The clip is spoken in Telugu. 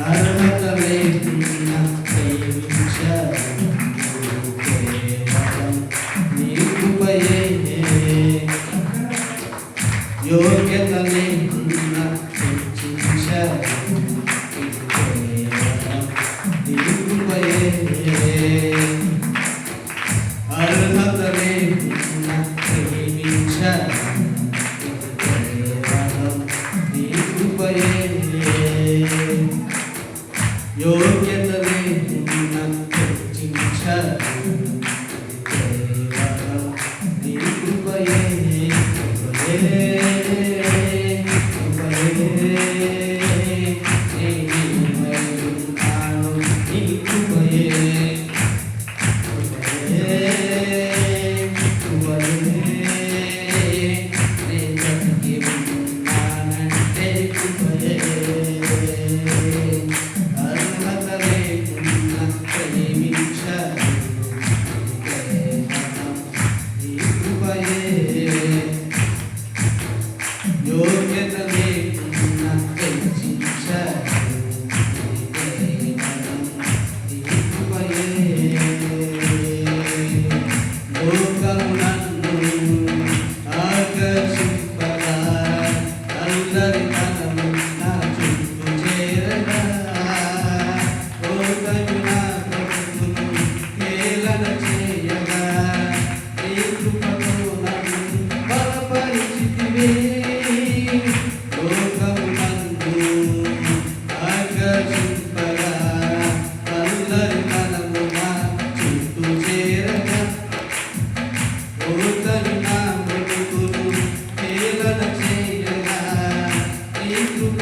అర్హత లేకున్నా ప్రేమించావు కేవలం నీ కృపయే యోగ్యత లేకున్నా హెచ్చించావు కేవలం నీ కృపయే అర్హత లేకున్నా ప్రేమించావు యోగ్యత లేకున్నా హెచ్చించావు కేవలం నీ కృపయే నేనున్నాను నీ కృపయే యోగ్యత లేకున్నా హెచ్చించావు కేవలం నీ కృపయే లోకము నన్ను ఆకర్షింపగా అల్లరితనము నా చుట్టూ చేరగా లోకము నా బ్రతుకును హేళన చేయగా నీ కృపతో నన్ను బలపరిచితివే లోకమునందు ఆకర్షింపగా అల్లరితనము నా చుట్టూ చేరగా ఓతను నా బ్రతుకును హేళన చేయగా నీ కృప